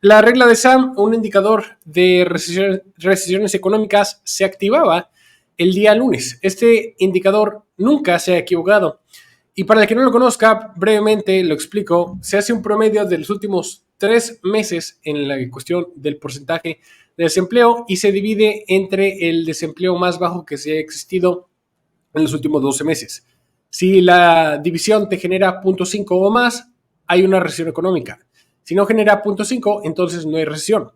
La regla de Sam, un indicador de recesiones económicas, se activaba el día lunes. Este indicador nunca se ha equivocado. Y para el que no lo conozca, brevemente lo explico. Se hace un promedio de los últimos 3 meses en la cuestión del porcentaje de desempleo y se divide entre el desempleo más bajo que se ha existido en los últimos 12 meses. Si la división te genera 0.5 o más, hay una recesión económica. Si no genera 0.5, entonces no hay recesión.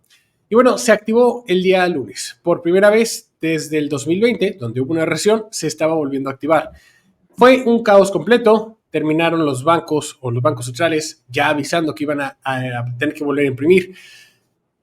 Y bueno, se activó el día lunes. Por primera vez desde el 2020, donde hubo una recesión, se estaba volviendo a activar. Fue un caos completo. Terminaron los bancos o los bancos centrales ya avisando que iban a tener que volver a imprimir.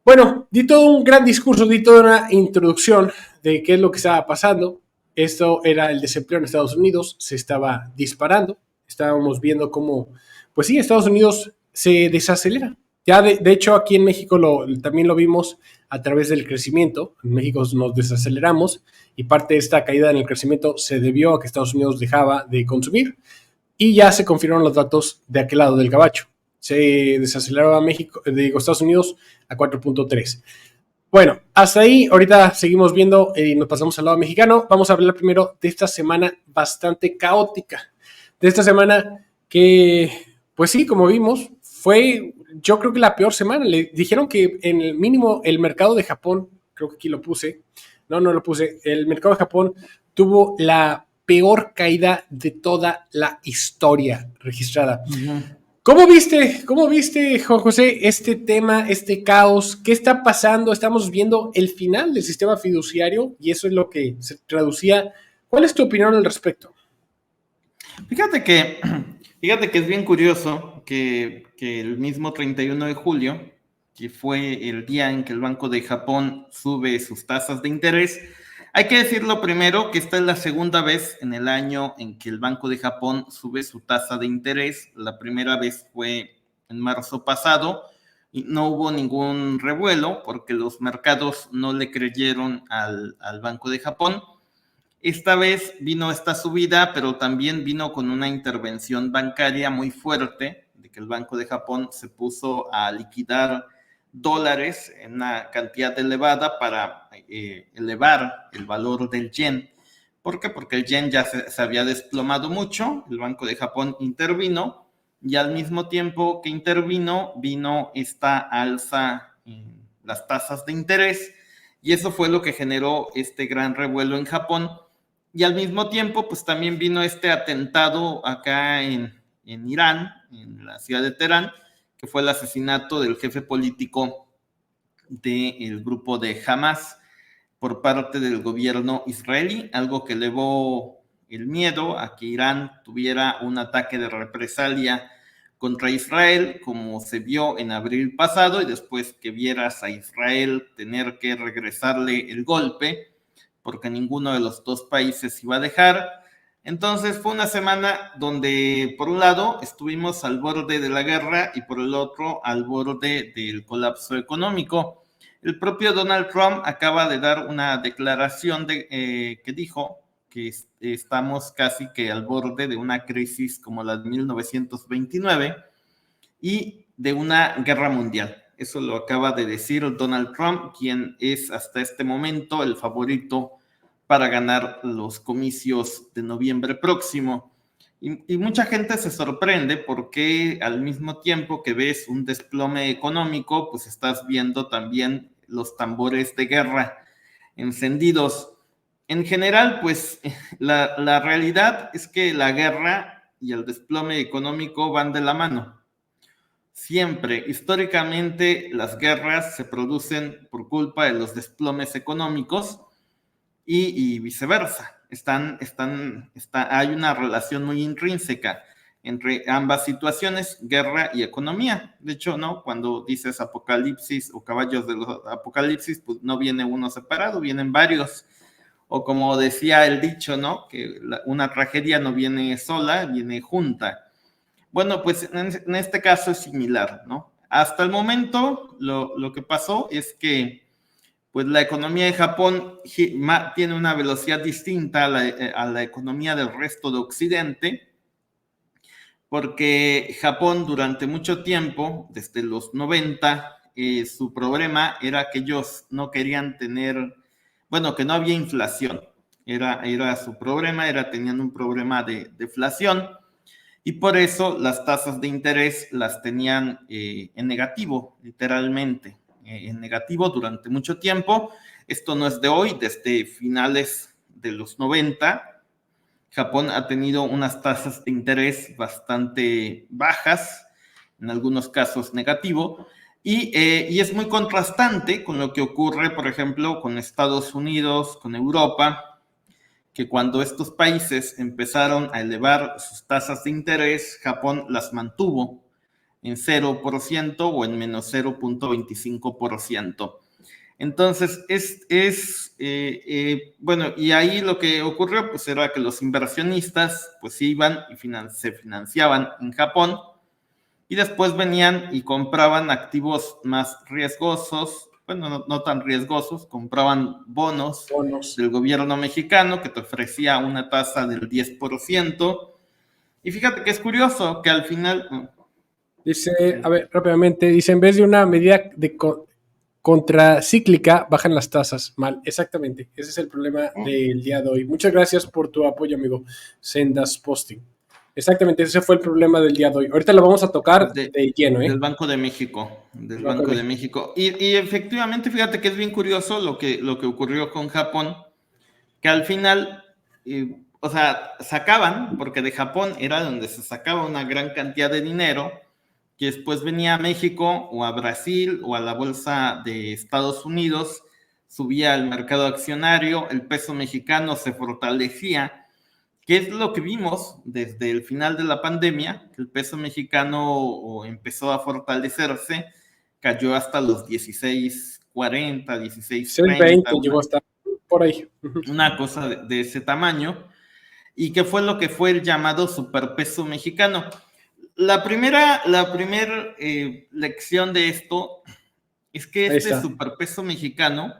Bueno, di todo un gran discurso, di toda una introducción de qué es lo que estaba pasando. Esto era el desempleo en Estados Unidos, se estaba disparando. Estábamos viendo cómo, pues sí, Estados Unidos se desacelera. Ya de hecho aquí en México también lo vimos a través del crecimiento. En México nos desaceleramos y parte de esta caída en el crecimiento se debió a que Estados Unidos dejaba de consumir y ya se confirmaron los datos de aquel lado del gabacho. Se desaceleraba Estados Unidos a 4.3. Bueno, hasta ahí, ahorita seguimos viendo y nos pasamos al lado mexicano. Vamos a hablar primero de esta semana bastante caótica. De esta semana que, pues sí, como vimos, fue yo creo que la peor semana. Le dijeron que en el mínimo el mercado de Japón, creo que aquí lo puse, no lo puse, el mercado de Japón tuvo la peor caída de toda la historia registrada. Uh-huh. ¿Cómo viste, Juan José, este tema, este caos? ¿Qué está pasando? Estamos viendo el final del sistema fiduciario y eso es lo que se traducía. ¿Cuál es tu opinión al respecto? Fíjate que es bien curioso que el mismo 31 de julio, que fue el día en que el Banco de Japón sube sus tasas de interés, hay que decirlo primero que esta es la segunda vez en el año en que el Banco de Japón sube su tasa de interés. La primera vez fue en marzo pasado y no hubo ningún revuelo porque los mercados no le creyeron al Banco de Japón. Esta vez vino esta subida, pero también vino con una intervención bancaria muy fuerte, de que el Banco de Japón se puso a liquidar dólares en una cantidad elevada para elevar el valor del yen. ¿Por qué? Porque el yen ya se había desplomado mucho, el Banco de Japón intervino y al mismo tiempo que intervino vino esta alza en las tasas de interés y eso fue lo que generó este gran revuelo en Japón. Y al mismo tiempo, pues también vino este atentado acá en Irán, en la ciudad de Teherán, que fue el asesinato del jefe político del grupo de Hamas por parte del gobierno israelí, algo que elevó el miedo a que Irán tuviera un ataque de represalia contra Israel, como se vio en abril pasado, y después que vieras a Israel tener que regresarle el golpe, porque ninguno de los dos países iba a dejar. Entonces fue una semana donde por un lado estuvimos al borde de la guerra y por el otro al borde del colapso económico. El propio Donald Trump acaba de dar una declaración que dijo que estamos casi que al borde de una crisis como la de 1929 y de una guerra mundial. Eso lo acaba de decir Donald Trump, quien es hasta este momento el favorito para ganar los comicios de noviembre próximo. Y mucha gente se sorprende porque al mismo tiempo que ves un desplome económico, pues estás viendo también los tambores de guerra encendidos. En general, pues la realidad es que la guerra y el desplome económico van de la mano. Siempre, históricamente, las guerras se producen por culpa de los desplomes económicos y viceversa. Hay una relación muy intrínseca entre ambas situaciones, guerra y economía. De hecho, ¿no? Cuando dices apocalipsis o caballos de los apocalipsis, pues no viene uno separado, vienen varios. O como decía el dicho, ¿no? Que una tragedia no viene sola, viene junta. Bueno, pues en este caso es similar, ¿no? Hasta el momento, lo que pasó es que pues la economía de Japón tiene una velocidad distinta a la economía del resto de Occidente, porque Japón durante mucho tiempo, desde los 90, su problema era que ellos no querían tener, bueno, que no había inflación. Era su problema, tenían un problema de deflación y por eso las tasas de interés las tenían en negativo, literalmente, en negativo durante mucho tiempo. Esto no es de hoy, desde finales de los 90, Japón ha tenido unas tasas de interés bastante bajas, en algunos casos negativo, y es muy contrastante con lo que ocurre, por ejemplo, con Estados Unidos, con Europa, que cuando estos países empezaron a elevar sus tasas de interés, Japón las mantuvo en 0% o en menos 0.25%. Entonces, bueno, y ahí lo que ocurrió, pues era que los inversionistas, pues iban y se financiaban en Japón, y después venían y compraban activos más riesgosos, bueno, no tan riesgosos, compraban bonos del gobierno mexicano que te ofrecía una tasa del 10%, y fíjate que es curioso que al final... Dice, a ver, rápidamente, dice, en vez de una medida de contracíclica, bajan las tasas. Mal, exactamente. Ese es el problema del día de hoy. Muchas gracias por tu apoyo, amigo. Sendas Posting. Exactamente, ese fue el problema del día de hoy. Ahorita lo vamos a tocar de lleno, ¿eh? Del Banco de México. Del Banco de México. Y efectivamente, fíjate que es bien curioso lo que ocurrió con Japón, que al final, o sea, sacaban, porque de Japón era donde se sacaba una gran cantidad de dinero, que después venía a México o a Brasil o a la bolsa de Estados Unidos, subía al mercado accionario, el peso mexicano se fortalecía, que es lo que vimos desde el final de la pandemia, que el peso mexicano empezó a fortalecerse, cayó hasta los 16.40, 16.30. Llegó hasta por ahí. Una cosa de ese tamaño, y que fue lo que fue el llamado superpeso mexicano. La primera lección de esto es que este superpeso mexicano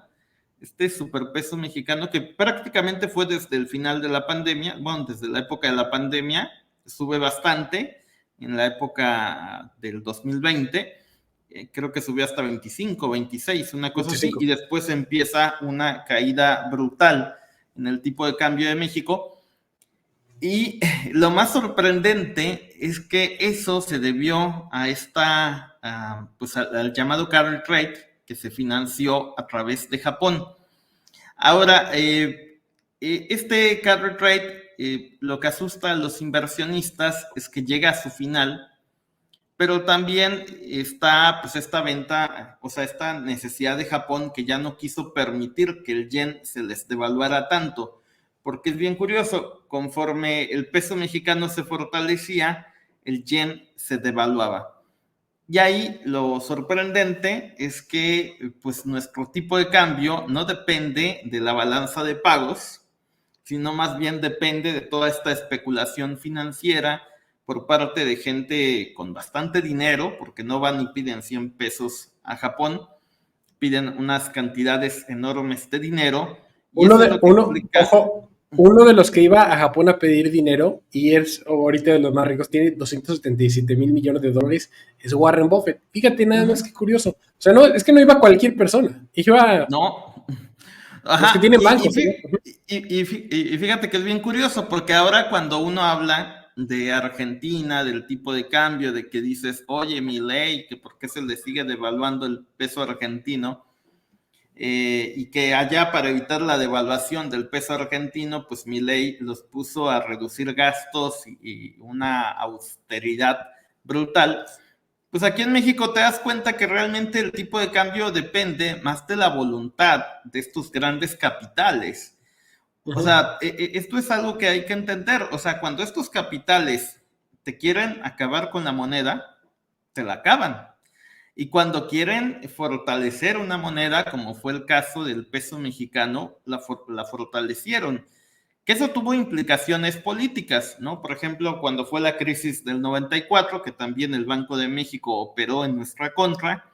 que prácticamente fue desde el final de la pandemia, bueno, desde la época de la pandemia, sube bastante, en la época del 2020, creo que subió hasta 25, 26, una cosa 25. Así, y después empieza una caída brutal en el tipo de cambio de México. Y lo más sorprendente es que eso se debió a pues al llamado carry trade que se financió a través de Japón. Ahora, este carry trade, lo que asusta a los inversionistas es que llega a su final, pero también está pues esta venta, o sea, esta necesidad de Japón que ya no quiso permitir que el yen se les devaluara tanto. Porque es bien curioso, conforme el peso mexicano se fortalecía, el yen se devaluaba. Y ahí lo sorprendente es que pues nuestro tipo de cambio no depende de la balanza de pagos, sino más bien depende de toda esta especulación financiera por parte de gente con bastante dinero, porque no van y piden 100 pesos a Japón, piden unas cantidades enormes de dinero. Y uno de los que iba a Japón a pedir dinero y es ahorita de los más ricos, tiene 277 mil millones de dólares, es Warren Buffett. Fíjate nada más que curioso. O sea, no, es que no iba cualquier persona. Iba no. Ajá. Los que tienen bancos. Y fíjate que es bien curioso, porque ahora cuando uno habla de Argentina, del tipo de cambio, de que dices, oye, Milei, que por qué se le sigue devaluando el peso argentino, y que allá para evitar la devaluación del peso argentino, pues Milei los puso a reducir gastos y una austeridad brutal. Pues aquí en México te das cuenta que realmente el tipo de cambio depende más de la voluntad de estos grandes capitales. O sea, esto es algo que hay que entender. O sea, cuando estos capitales te quieren acabar con la moneda, te la acaban. Y cuando quieren fortalecer una moneda, como fue el caso del peso mexicano, la fortalecieron. Que eso tuvo implicaciones políticas, ¿no? Por ejemplo, cuando fue la crisis del 94, que también el Banco de México operó en nuestra contra,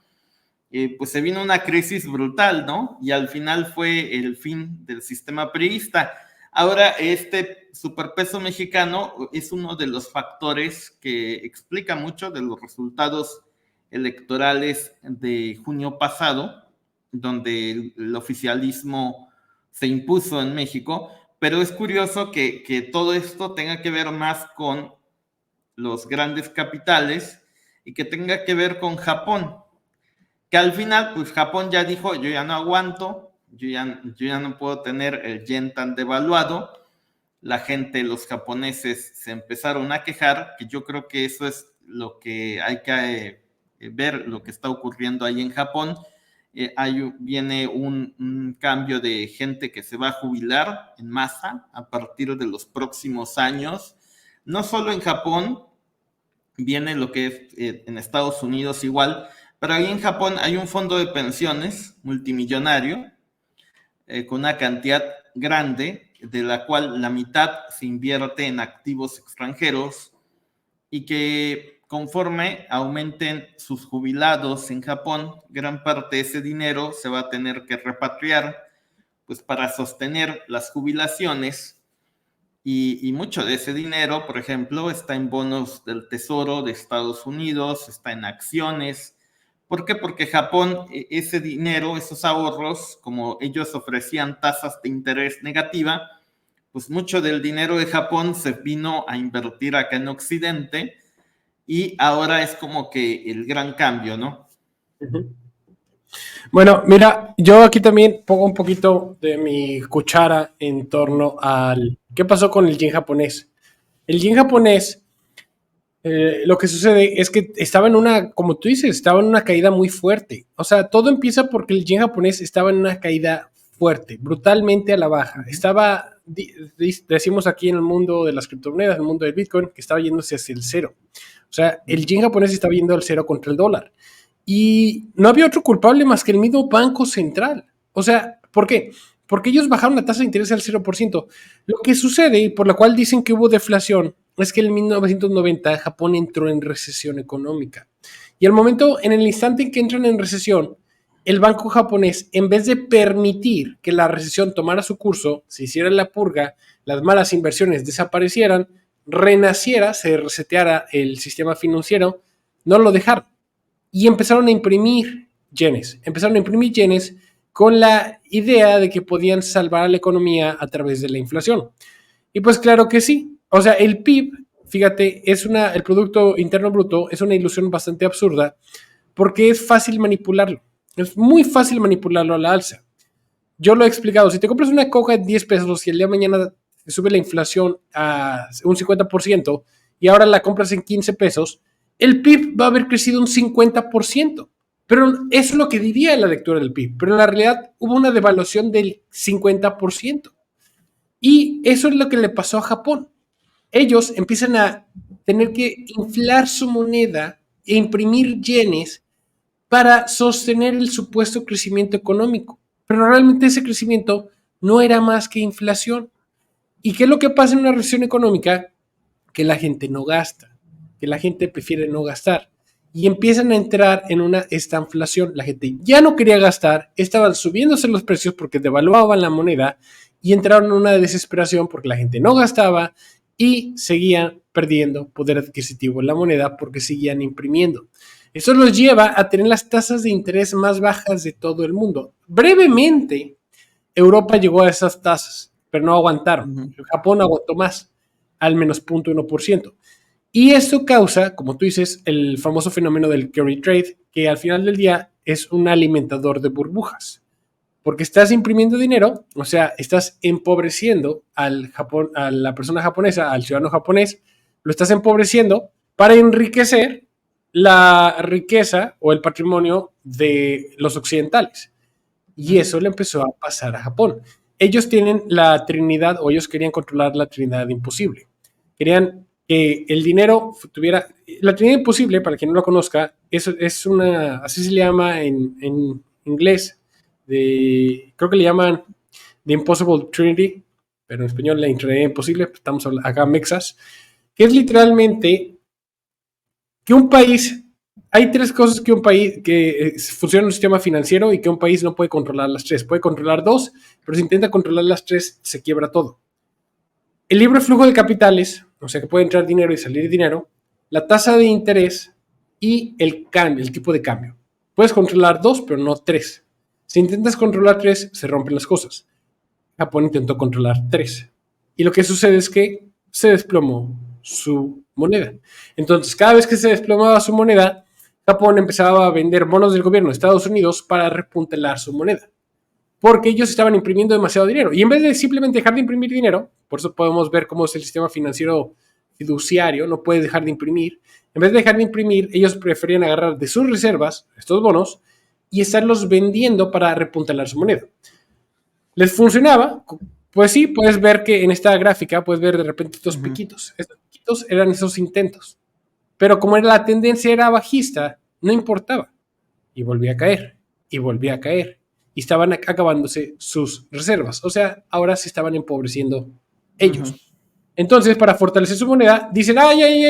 pues se vino una crisis brutal, ¿no? Y al final fue el fin del sistema priista. Ahora, este superpeso mexicano es uno de los factores que explica mucho de los resultados electorales de junio pasado, donde el oficialismo se impuso en México, pero es curioso que todo esto tenga que ver más con los grandes capitales y que tenga que ver con Japón, que al final, pues Japón ya dijo, yo ya no aguanto, yo ya no puedo tener el yen tan devaluado. La gente, los japoneses se empezaron a quejar, que yo creo que eso es lo que hay que ver, lo que está ocurriendo ahí en Japón. Viene un cambio de gente que se va a jubilar en masa a partir de los próximos años. No solo en Japón, viene lo que es en Estados Unidos igual, pero ahí en Japón hay un fondo de pensiones multimillonario con una cantidad grande, de la cual la mitad se invierte en activos extranjeros y que conforme aumenten sus jubilados en Japón, gran parte de ese dinero se va a tener que repatriar pues para sostener las jubilaciones. Y mucho de ese dinero, por ejemplo, está en bonos del Tesoro de Estados Unidos, está en acciones. ¿Por qué? Porque Japón, ese dinero, esos ahorros, como ellos ofrecían tasas de interés negativa, pues mucho del dinero de Japón se vino a invertir acá en Occidente y ahora es como que el gran cambio, ¿no? Uh-huh. Bueno, mira, yo aquí también pongo un poquito de mi cuchara en torno al qué pasó con el yen japonés. El yen japonés, lo que sucede es que estaba en una, como tú dices, estaba en una caída muy fuerte. O sea, todo empieza porque el yen japonés estaba en una caída fuerte, brutalmente a la baja. Estaba, decimos aquí en el mundo de las criptomonedas, en el mundo del Bitcoin, que estaba yéndose hacia el cero. O sea, el yen japonés estaba yendo al cero contra el dólar. Y no había otro culpable más que el mismo Banco Central. O sea, ¿por qué? Porque ellos bajaron la tasa de interés al 0%. Lo que sucede, y por lo cual dicen que hubo deflación, es que en 1990 Japón entró en recesión económica. Y al momento, en el instante en que entran en recesión, el banco japonés, en vez de permitir que la recesión tomara su curso, se hiciera la purga, las malas inversiones desaparecieran, renaciera, se reseteara el sistema financiero, no lo dejaron. Y empezaron a imprimir yenes. Empezaron a imprimir yenes con la idea de que podían salvar a la economía a través de la inflación. Y pues claro que sí. O sea, el PIB, fíjate, el Producto Interno Bruto, es una ilusión bastante absurda porque es fácil manipularlo. Es muy fácil manipularlo a la alza. Yo lo he explicado. Si te compras una coca de 10 pesos y el día de mañana te sube la inflación a un 50% y ahora la compras en 15 pesos, el PIB va a haber crecido un 50%. Pero eso es lo que diría la lectura del PIB. Pero en la realidad hubo una devaluación del 50%. Y eso es lo que le pasó a Japón. Ellos empiezan a tener que inflar su moneda e imprimir yenes para sostener el supuesto crecimiento económico. Pero realmente ese crecimiento no era más que inflación. ¿Y qué es lo que pasa en una recesión económica? Que la gente no gasta, que la gente prefiere no gastar. Y empiezan a entrar en una estanflación. La gente ya no quería gastar, estaban subiéndose los precios porque devaluaban la moneda y entraron en una desesperación porque la gente no gastaba y seguían perdiendo poder adquisitivo en la moneda porque seguían imprimiendo. Eso los lleva a tener las tasas de interés más bajas de todo el mundo. Brevemente, Europa llegó a esas tasas, pero no aguantaron. Japón aguantó más, al menos 0.1%. Y esto causa, como tú dices, el famoso fenómeno del carry trade, que al final del día es un alimentador de burbujas. Porque estás imprimiendo dinero, o sea, estás empobreciendo a la persona japonesa, al ciudadano japonés, lo estás empobreciendo para enriquecer la riqueza o el patrimonio de los occidentales. Y eso le empezó a pasar a Japón. Ellos tienen la Trinidad, o ellos querían controlar la Trinidad imposible. Querían que el dinero tuviera... La Trinidad imposible, para quien no lo conozca, es una... Así se le llama en inglés. Creo que le llaman The Impossible Trinity, pero en español la Trinidad imposible. Estamos acá mexas. Que es literalmente que un país... Hay tres cosas que un país que funciona en un sistema financiero y que un país no puede controlar las tres. Puede controlar dos, pero si intenta controlar las tres, se quiebra todo. El libre flujo de capitales, o sea que puede entrar dinero y salir dinero, la tasa de interés y el cambio, el tipo de cambio. Puedes controlar 2, pero no 3. Si intentas controlar 3, se rompen las cosas. Japón intentó controlar 3. Y lo que sucede es que se desplomó su moneda. Entonces, cada vez que se desplomaba su moneda, Japón empezaba a vender bonos del gobierno de Estados Unidos para repuntelar su moneda. Porque ellos estaban imprimiendo demasiado dinero. Y en vez de simplemente dejar de imprimir dinero, por eso podemos ver cómo es el sistema financiero fiduciario, no puedes dejar de imprimir. En vez de dejar de imprimir, ellos preferían agarrar de sus reservas estos bonos y estarlos vendiendo para repuntalar su moneda. ¿Les funcionaba? Pues sí, puedes ver que en esta gráfica puedes ver de repente estos piquitos. Estos piquitos eran esos intentos. Pero como la tendencia era bajista, no importaba. Y volvía a caer, y volvía a caer. Y estaban acabándose sus reservas. O sea, ahora se estaban empobreciendo ellos. Entonces, para fortalecer su moneda, dicen,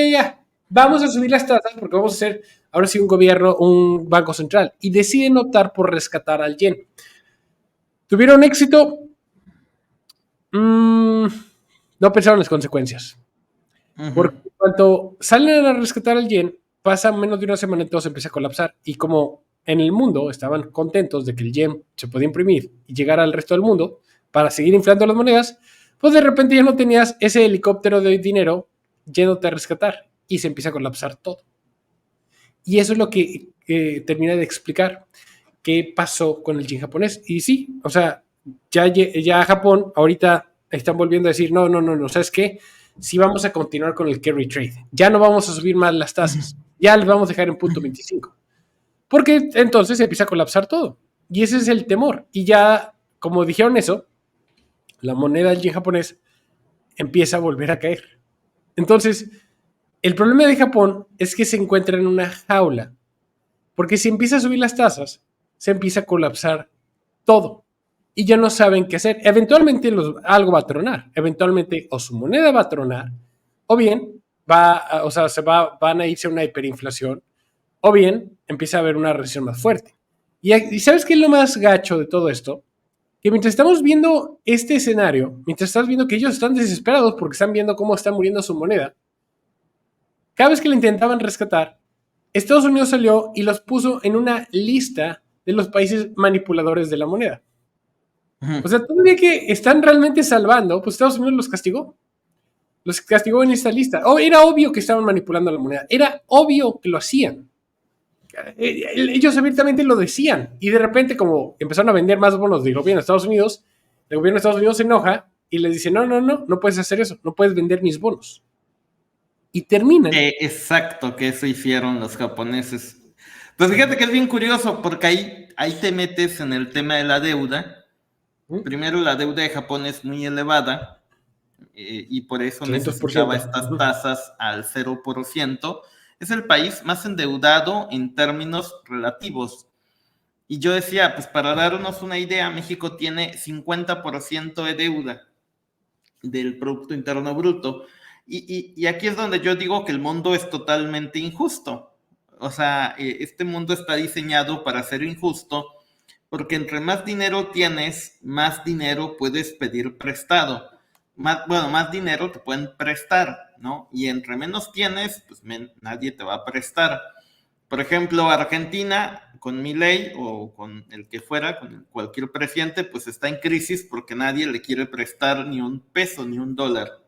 ya, vamos a subir las tasas porque vamos a hacer ahora sí un gobierno, un banco central. Y deciden optar por rescatar al yen. ¿Tuvieron éxito? No pensaron en las consecuencias. Porque cuando salen a rescatar al yen, pasa menos de una semana y todo se empieza a colapsar. Y como en el mundo estaban contentos de que el yen se podía imprimir y llegar al resto del mundo para seguir inflando las monedas, pues de repente ya no tenías ese helicóptero de dinero yéndote a rescatar y se empieza a colapsar todo. Y eso es lo que termina de explicar qué pasó con el yen japonés. Y sí, o sea, ya Japón ahorita están volviendo a decir, no, ¿sabes qué? Sí vamos a continuar con el carry trade. Ya no vamos a subir más las tasas. Ya les vamos a dejar en punto 25. Porque entonces se empieza a colapsar todo. Y ese es el temor. Y ya, como dijeron eso, la moneda del yen japonés empieza a volver a caer. Entonces, el problema de Japón es que se encuentra en una jaula. Porque si empieza a subir las tasas, se empieza a colapsar todo. Y ya no saben qué hacer. Eventualmente algo va a tronar. Eventualmente o su moneda va a tronar, o bien van a irse a una hiperinflación, o bien empieza a haber una recesión más fuerte. Y ¿sabes qué es lo más gacho de todo esto? Que mientras estamos viendo este escenario, mientras estás viendo que ellos están desesperados porque están viendo cómo está muriendo su moneda, cada vez que la intentaban rescatar, Estados Unidos salió y los puso en una lista de los países manipuladores de la moneda. O sea, todavía que están realmente salvando, pues Estados Unidos los castigó. Los castigó en esta lista. Era obvio que estaban manipulando la moneda. Era obvio que lo hacían. Ellos abiertamente lo decían. Y de repente, como empezaron a vender más bonos del gobierno de Estados Unidos, el gobierno de Estados Unidos se enoja y les dice, no puedes hacer eso. No puedes vender mis bonos. Y terminan. Exacto, que eso hicieron los japoneses. Pues fíjate que es bien curioso, porque ahí te metes en el tema de la deuda. Primero, la deuda de Japón es muy elevada y por eso 300%. necesitaba estas tasas al 0%. Es el país más endeudado en términos relativos. Y yo decía, pues para darnos una idea, México tiene 50% de deuda del Producto Interno Bruto. Y aquí es donde yo digo que el mundo es totalmente injusto. O sea, este mundo está diseñado para ser injusto, porque entre más dinero tienes, más dinero puedes pedir prestado. Más dinero te pueden prestar, ¿no? Y entre menos tienes, pues nadie te va a prestar. Por ejemplo, Argentina, con Milei o con el que fuera, con cualquier presidente, pues está en crisis porque nadie le quiere prestar ni un peso, ni un dólar.